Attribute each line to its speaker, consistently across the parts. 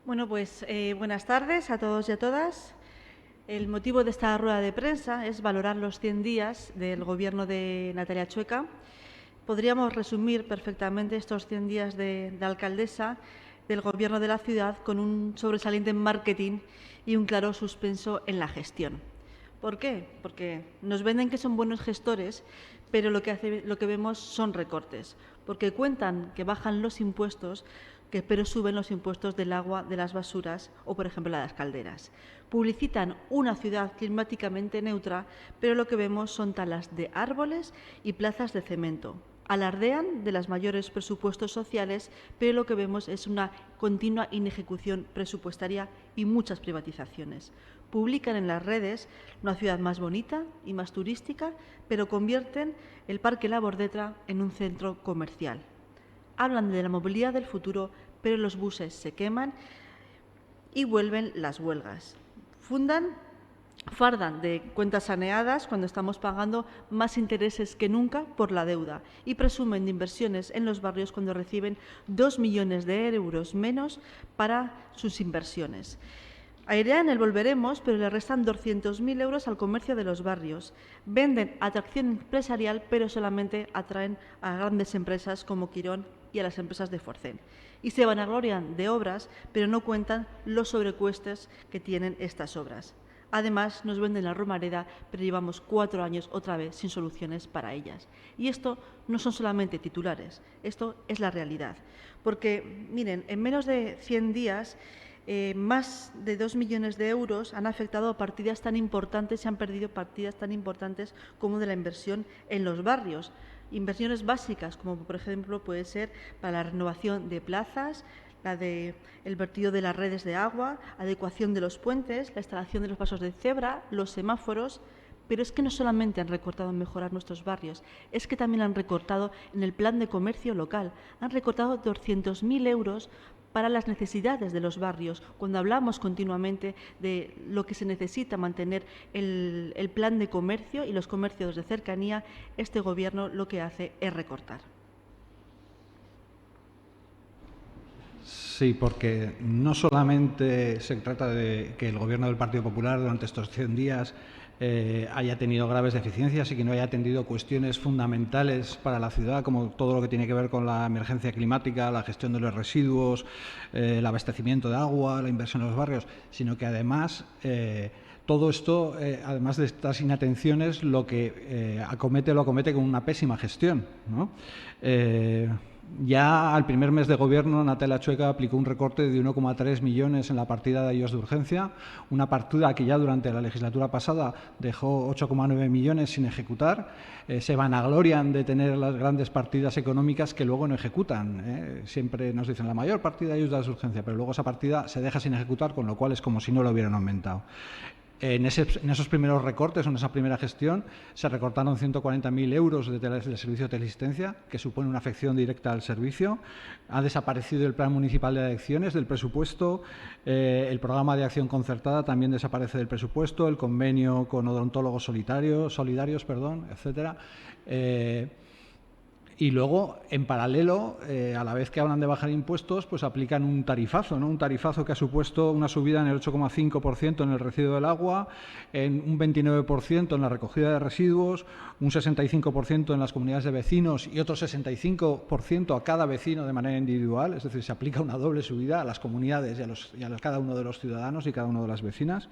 Speaker 1: Bueno, pues buenas tardes a todos y a todas. El motivo de esta rueda de prensa es valorar los 100 días del Gobierno de Natalia Chueca. Podríamos resumir perfectamente estos 100 días de alcaldesa del Gobierno de la ciudad con un sobresaliente marketing y un claro suspenso en la gestión. ¿Por qué? Porque nos venden que son buenos gestores, pero lo que vemos son recortes, porque cuentan que bajan los impuestos, pero suben los impuestos del agua, de las basuras o, por ejemplo, de las calderas. Publicitan una ciudad climáticamente neutra, pero lo que vemos son talas de árboles y plazas de cemento. Alardean de los mayores presupuestos sociales, pero lo que vemos es una continua inejecución presupuestaria y muchas privatizaciones. Publican en las redes una ciudad más bonita y más turística, pero convierten el Parque La Bordeta en un centro comercial. Hablan de la movilidad del futuro, pero los buses se queman y vuelven las huelgas. Fardan de cuentas saneadas cuando estamos pagando más intereses que nunca por la deuda y presumen de inversiones en los barrios cuando reciben 2 millones de euros menos para sus inversiones. Airean el volveremos, pero le restan 200.000 euros al comercio de los barrios. Venden atracción empresarial, pero solamente atraen a grandes empresas como Quirón y a las empresas de Forcén. Y se vanaglorian de obras, pero no cuentan los sobrecostes que tienen estas obras. Además, nos venden la Romareda, pero llevamos 4 años otra vez sin soluciones para ellas. Y esto no son solamente titulares, esto es la realidad. Porque, miren, en menos de 100 días, más de 2 millones de euros han afectado a partidas tan importantes, se han perdido partidas tan importantes como de la inversión en los barrios. Inversiones básicas, como por ejemplo puede ser para la renovación de plazas, la del vertido de las redes de agua, adecuación de los puentes, la instalación de los pasos de cebra, los semáforos. Pero es que no solamente han recortado en mejorar nuestros barrios, es que también han recortado en el plan de comercio local. Han recortado 200.000 euros para las necesidades de los barrios, cuando hablamos continuamente de lo que se necesita mantener el plan de comercio y los comercios de cercanía. Este Gobierno lo que hace es recortar.
Speaker 2: Sí, porque no solamente se trata de que el Gobierno del Partido Popular durante estos 100 días haya tenido graves deficiencias y que no haya atendido cuestiones fundamentales para la ciudad, como todo lo que tiene que ver con la emergencia climática, la gestión de los residuos, el abastecimiento de agua, la inversión en los barrios, sino que además todo esto, además de estas inatenciones, lo que acomete con una pésima gestión, ¿no? Ya al primer mes de gobierno, Natalia Chueca aplicó un recorte de 1,3 millones en la partida de ayudas de urgencia, una partida que ya durante la legislatura pasada dejó 8,9 millones sin ejecutar. Se vanaglorian de tener las grandes partidas económicas que luego no ejecutan. Siempre nos dicen la mayor partida de ayudas de urgencia, pero luego esa partida se deja sin ejecutar, con lo cual es como si no lo hubieran aumentado. En esos primeros recortes, en esa primera gestión, se recortaron 140.000 euros de servicio de teleasistencia, que supone una afección directa al servicio. Ha desaparecido el Plan Municipal de Adicciones del presupuesto, el programa de acción concertada también desaparece del presupuesto, el convenio con odontólogos solidarios, etcétera. Y luego, en paralelo, a la vez que hablan de bajar impuestos, pues aplican un tarifazo, ¿no? Un tarifazo que ha supuesto una subida en el 8,5% en el recibo del agua, en un 29% en la recogida de residuos, un 65% en las comunidades de vecinos y otro 65% a cada vecino de manera individual. Es decir, se aplica una doble subida a las comunidades y a cada uno de los ciudadanos y cada una de las vecinas.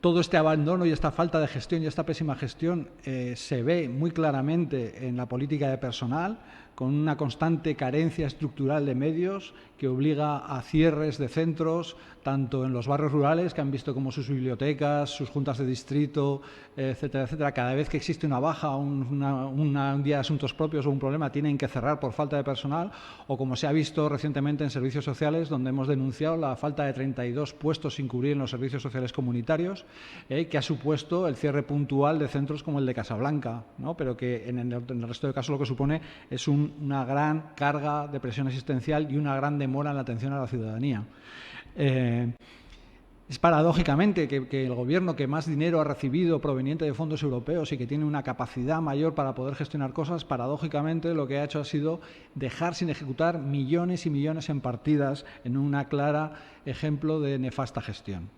Speaker 2: Todo este abandono y esta falta de gestión y esta pésima gestión se ve muy claramente en la política de personal, con una constante carencia estructural de medios que obliga a cierres de centros, tanto en los barrios rurales, que han visto como sus bibliotecas, sus juntas de distrito, etcétera, cada vez que existe una baja, un día de asuntos propios o un problema, tienen que cerrar por falta de personal, o como se ha visto recientemente en servicios sociales, donde hemos denunciado la falta de 32 puestos sin cubrir en los servicios sociales comunitarios, que ha supuesto el cierre puntual de centros como el de Casablanca, ¿no? Pero que en el resto de casos lo que supone es una gran carga de presión asistencial y una gran demora en la atención a la ciudadanía. Es paradójicamente que el Gobierno que más dinero ha recibido proveniente de fondos europeos y que tiene una capacidad mayor para poder gestionar cosas, paradójicamente lo que ha hecho ha sido dejar sin ejecutar millones y millones en partidas en un claro ejemplo de nefasta gestión.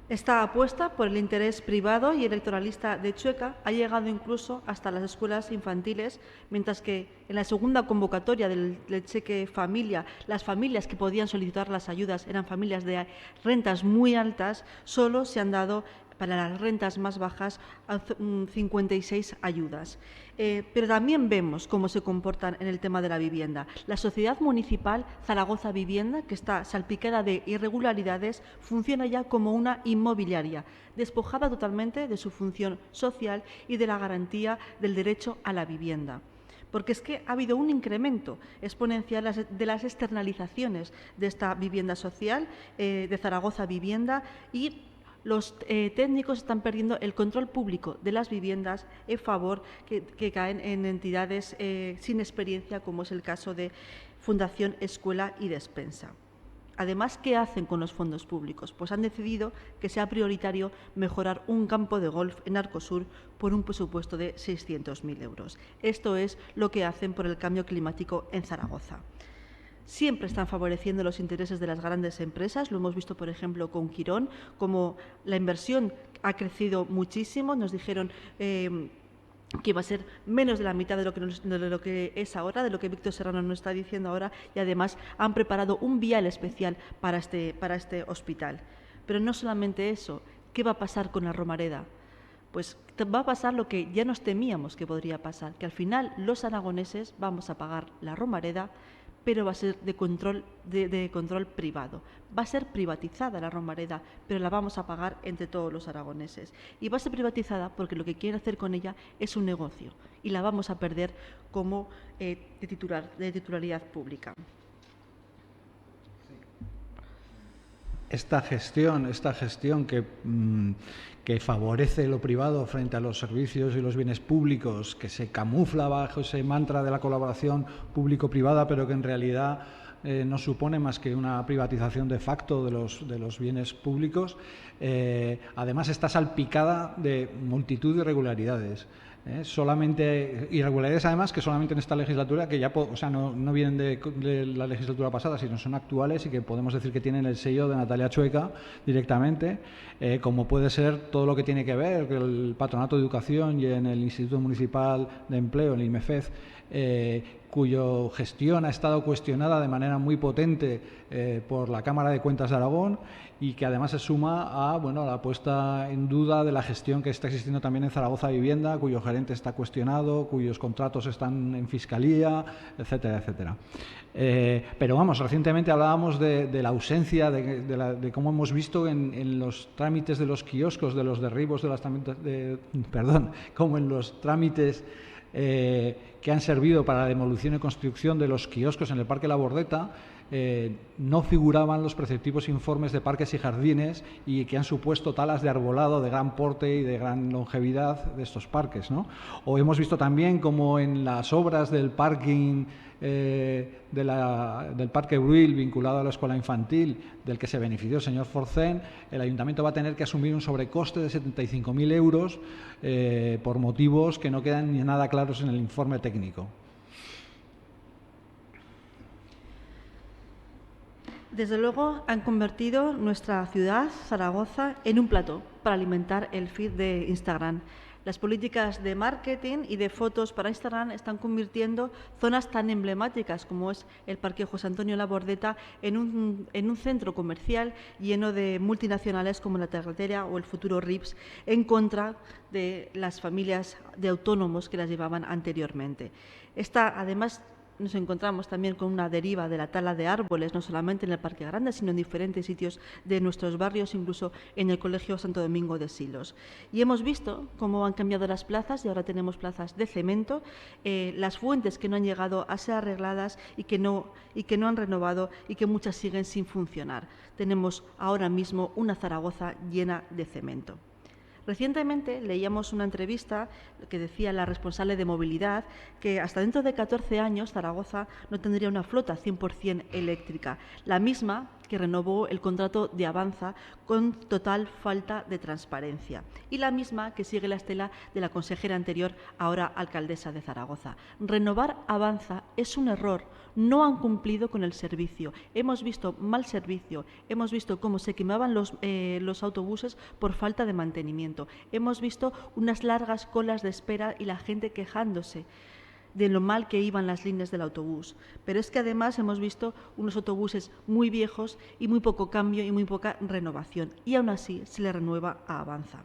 Speaker 1: Esta apuesta por el interés privado y electoralista de Chueca ha llegado incluso hasta las escuelas infantiles, mientras que en la segunda convocatoria del cheque familia, las familias que podían solicitar las ayudas eran familias de rentas muy altas, solo se han dado para las rentas más bajas 56 ayudas. Pero también vemos cómo se comportan en el tema de la vivienda. La Sociedad Municipal Zaragoza Vivienda, que está salpicada de irregularidades, funciona ya como una inmobiliaria, despojada totalmente de su función social y de la garantía del derecho a la vivienda. Porque es que ha habido un incremento exponencial de las externalizaciones de esta vivienda social, de Zaragoza Vivienda, y los técnicos están perdiendo el control público de las viviendas en favor que caen en entidades sin experiencia, como es el caso de Fundación Escuela y Despensa. Además, ¿qué hacen con los fondos públicos? Pues han decidido que sea prioritario mejorar un campo de golf en Arcosur por un presupuesto de 600.000 euros. Esto es lo que hacen por el cambio climático en Zaragoza. Siempre están favoreciendo los intereses de las grandes empresas. Lo hemos visto, por ejemplo, con Quirón, como la inversión ha crecido muchísimo. Nos dijeron que iba a ser menos de la mitad de lo que es ahora, de lo que Víctor Serrano nos está diciendo ahora, y además han preparado un vial especial para este hospital. Pero no solamente eso, ¿qué va a pasar con la Romareda? Pues va a pasar lo que ya nos temíamos que podría pasar, que al final los aragoneses vamos a pagar la Romareda, pero va a ser de control privado. Va a ser privatizada la Romareda, pero la vamos a pagar entre todos los aragoneses. Y va a ser privatizada porque lo que quieren hacer con ella es un negocio y la vamos a perder como de titularidad pública.
Speaker 2: Esta gestión que favorece lo privado frente a los servicios y los bienes públicos, que se camufla bajo ese mantra de la colaboración público-privada, pero que en realidad no supone más que una privatización de facto de los bienes públicos, además está salpicada de multitud de irregularidades. Solamente irregularidades, además, que solamente en esta legislatura, que ya no vienen de la legislatura pasada, sino son actuales y que podemos decir que tienen el sello de Natalia Chueca directamente, como puede ser todo lo que tiene que ver con el Patronato de Educación y en el Instituto Municipal de Empleo, el IMEFEZ, cuya gestión ha estado cuestionada de manera muy potente por la Cámara de Cuentas de Aragón, y que además se suma a la puesta en duda de la gestión que está existiendo también en Zaragoza Vivienda, cuyo gerente está cuestionado, cuyos contratos están en Fiscalía, etcétera, etcétera. Pero recientemente hablábamos de la ausencia, de cómo hemos visto en los trámites de los kioscos, de los derribos como en los trámites que han servido para la demolición y construcción de los kioscos en el Parque La Bordeta, no figuraban los preceptivos informes de parques y jardines, y que han supuesto talas de arbolado de gran porte y de gran longevidad de estos parques, ¿no? O hemos visto también como en las obras del parking del Parque Bruil, vinculado a la escuela infantil, del que se benefició el señor Forcén, el ayuntamiento va a tener que asumir un sobrecoste de 75.000 euros por motivos que no quedan ni nada claros en el informe técnico.
Speaker 1: Desde luego han convertido nuestra ciudad, Zaragoza, en un plató para alimentar el feed de Instagram. Las políticas de marketing y de fotos para Instagram están convirtiendo zonas tan emblemáticas como es el Parque José Antonio La Bordeta en un centro comercial lleno de multinacionales como la Terratera o el futuro Rips, en contra de las familias de autónomos que las llevaban anteriormente. Además, nos encontramos también con una deriva de la tala de árboles, no solamente en el Parque Grande, sino en diferentes sitios de nuestros barrios, incluso en el Colegio Santo Domingo de Silos. Y hemos visto cómo han cambiado las plazas y ahora tenemos plazas de cemento, las fuentes que no han llegado a ser arregladas y que no han renovado, y que muchas siguen sin funcionar. Tenemos ahora mismo una Zaragoza llena de cemento. Recientemente leíamos una entrevista que decía la responsable de movilidad que hasta dentro de 14 años Zaragoza no tendría una flota 100% eléctrica, la misma que renovó el contrato de Avanza con total falta de transparencia y la misma que sigue la estela de la consejera anterior, ahora alcaldesa de Zaragoza. Renovar Avanza es un error, no han cumplido con el servicio, hemos visto mal servicio, hemos visto cómo se quemaban los autobuses por falta de mantenimiento, hemos visto unas largas colas de espera y la gente quejándose de lo mal que iban las líneas del autobús. Pero es que además hemos visto unos autobuses muy viejos y muy poco cambio y muy poca renovación. Y aún así se le renueva a Avanza.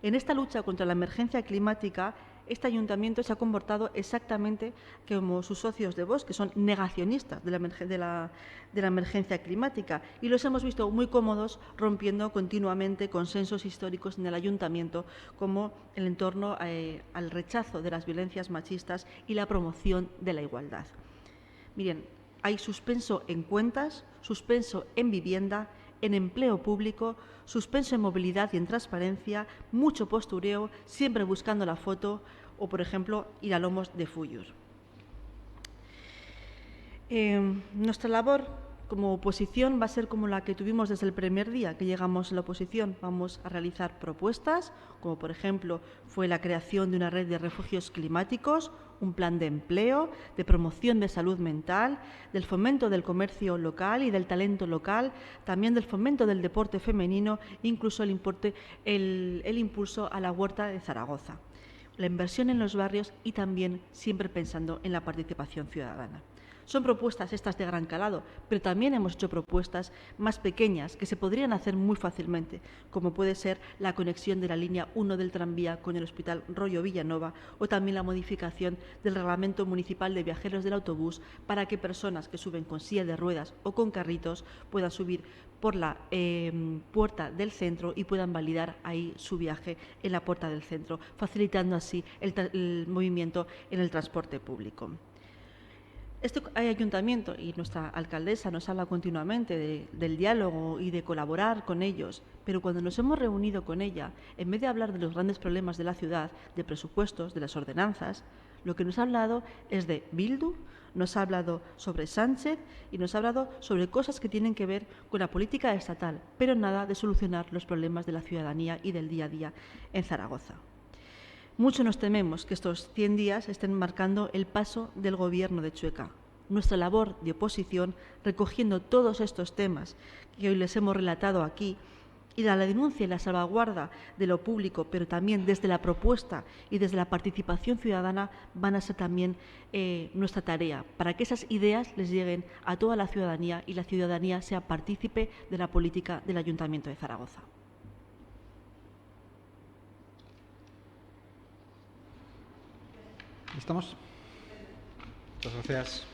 Speaker 1: En esta lucha contra la emergencia climática, este ayuntamiento se ha comportado exactamente como sus socios de Vox, que son negacionistas de la emergencia climática, y los hemos visto muy cómodos rompiendo continuamente consensos históricos en el ayuntamiento, como el en torno al rechazo de las violencias machistas y la promoción de la igualdad. Miren, hay suspenso en cuentas, suspenso en vivienda, en empleo público, suspenso en movilidad y en transparencia, mucho postureo, siempre buscando la foto o, por ejemplo, ir a lomos de Fuyur. Nuestra labor como oposición va a ser como la que tuvimos desde el primer día que llegamos a la oposición. Vamos a realizar propuestas, como por ejemplo fue la creación de una red de refugios climáticos, un plan de empleo, de promoción de salud mental, del fomento del comercio local y del talento local, también del fomento del deporte femenino, incluso el impulso a la huerta de Zaragoza, la inversión en los barrios y también siempre pensando en la participación ciudadana. Son propuestas estas de gran calado, pero también hemos hecho propuestas más pequeñas que se podrían hacer muy fácilmente, como puede ser la conexión de la línea 1 del tranvía con el Hospital Rollo Villanova o también la modificación del Reglamento Municipal de Viajeros del Autobús para que personas que suben con silla de ruedas o con carritos puedan subir por la puerta del centro y puedan validar ahí su viaje en la puerta del centro, facilitando así el movimiento en el transporte público. Este ayuntamiento y nuestra alcaldesa nos habla continuamente del diálogo y de colaborar con ellos, pero cuando nos hemos reunido con ella, en vez de hablar de los grandes problemas de la ciudad, de presupuestos, de las ordenanzas, lo que nos ha hablado es de Bildu, nos ha hablado sobre Sánchez y nos ha hablado sobre cosas que tienen que ver con la política estatal, pero nada de solucionar los problemas de la ciudadanía y del día a día en Zaragoza. Mucho nos tememos que estos 100 días estén marcando el paso del Gobierno de Chueca. Nuestra labor de oposición, recogiendo todos estos temas que hoy les hemos relatado aquí, y la denuncia y la salvaguarda de lo público, pero también desde la propuesta y desde la participación ciudadana, van a ser también nuestra tarea, para que esas ideas les lleguen a toda la ciudadanía y la ciudadanía sea partícipe de la política del Ayuntamiento de Zaragoza.
Speaker 2: ¿Estamos? Muchas gracias.